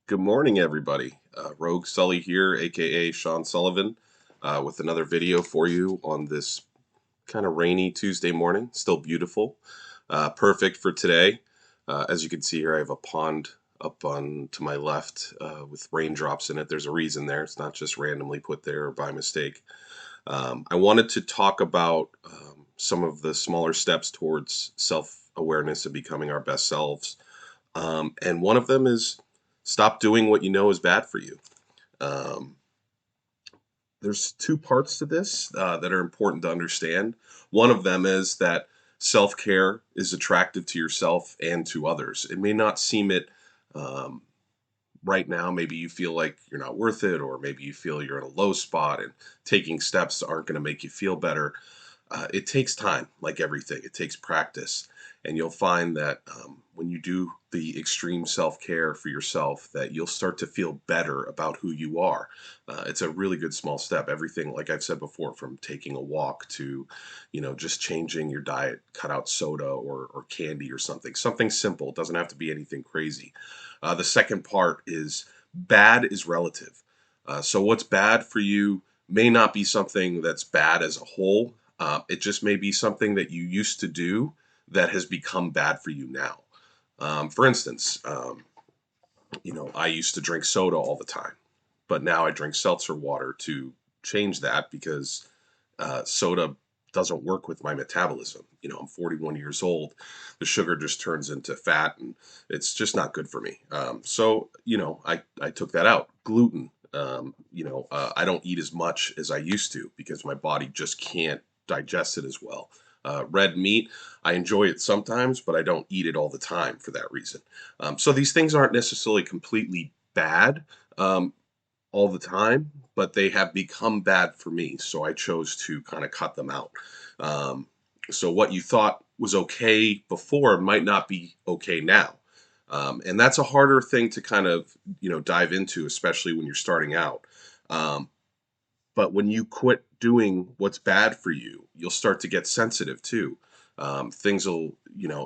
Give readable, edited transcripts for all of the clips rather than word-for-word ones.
Good morning, everybody. Rogue Sully here, aka Sean Sullivan, with another video for you on this kind of rainy Tuesday morning. Still beautiful, perfect for today. As you can see here, I have a pond up on to my left with raindrops in it. There's a reason there. It's not just randomly put there by mistake. I wanted to talk about some of the smaller steps towards self-awareness and becoming our best selves. And one of them is stop doing what you know is bad for you. Um, there's two parts to this that are important to understand. One of them is that self care is attractive to yourself and to others. It may not seem it um, right now. Maybe you feel like you're not worth it, or maybe you feel you're in a low spot and taking steps aren't going to make you feel better. It takes time, like everything. It takes practice, and you'll find that when you do the extreme self-care for yourself, that you'll start to feel better about who you are. It's a really good small step. Everything, like I've said before, from taking a walk to, just changing your diet, cut out soda or candy or something simple. It doesn't have to be anything crazy. The second part is bad is relative. So what's bad for you may not be something that's bad as a whole. It just may be something that you used to do that has become bad for you now. For instance, I used to drink soda all the time, but now I drink seltzer water to change that because soda doesn't work with my metabolism. I'm 41 years old. The sugar just turns into fat, and it's just not good for me. So I took that out. Gluten. I don't eat as much as I used to because my body just can't digest it as well. Red meat, I enjoy it sometimes, but I don't eat it all the time for that reason. So these things aren't necessarily completely bad. All the time, but they have become bad for me. So I chose to kind of cut them out. Um, so what you thought was okay before might not be okay now. And that's a harder thing to kind of, dive into, especially when you're starting out. Um, but when you quit doing what's bad for you, you'll start to get sensitive too. Things will,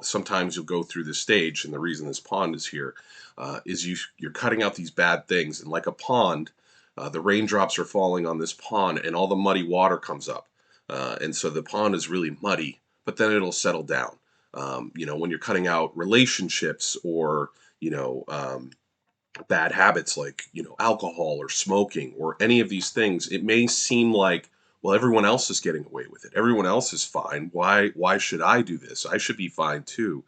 sometimes you'll go through this stage, and the reason this pond is here is you're cutting out these bad things, and like a pond, the raindrops are falling on this pond, and all the muddy water comes up, and so the pond is really muddy, but then it'll settle down. When you're cutting out relationships or bad habits like alcohol or smoking or any of these things, it may seem like, well, everyone else is getting away with it, everyone else is fine, why should I do this? I should be fine too.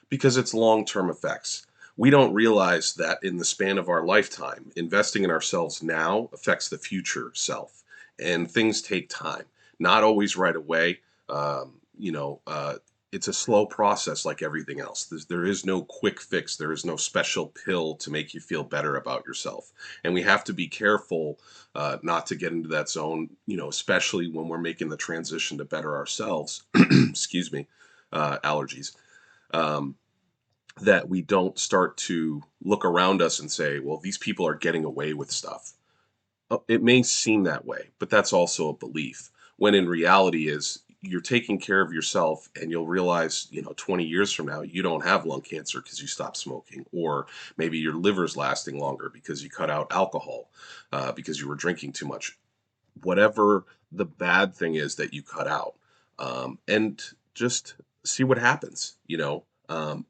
Because it's long-term effects. We don't realize that in the span of our lifetime, investing in ourselves now affects the future self, and things take time, not always right away. It's a slow process like everything else. There is no quick fix. There is no special pill to make you feel better about yourself. And we have to be careful not to get into that zone, especially when we're making the transition to better ourselves. Excuse me, allergies. Um, that we don't start to look around us and say, well, these people are getting away with stuff. It may seem that way, but that's also a belief. When in reality is you're taking care of yourself, and you'll realize, 20 years from now, you don't have lung cancer because you stopped smoking, or maybe your liver's lasting longer because you cut out alcohol, because you were drinking too much. Whatever the bad thing is that you cut out, and just see what happens.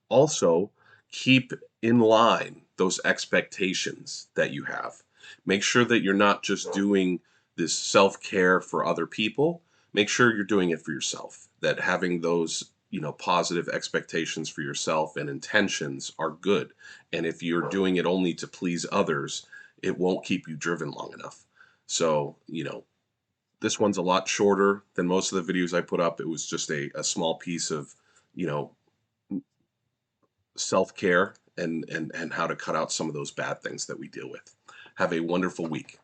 Also, keep in line those expectations that you have. Make sure that you're not just doing this self care for other people. Make sure you're doing it for yourself. That having those positive expectations for yourself and intentions are good. And if you're doing it only to please others, it won't keep you driven long enough. So, this one's a lot shorter than most of the videos I put up. It was just a small piece of, you know, self care and how to cut out some of those bad things that we deal with. Have a wonderful week.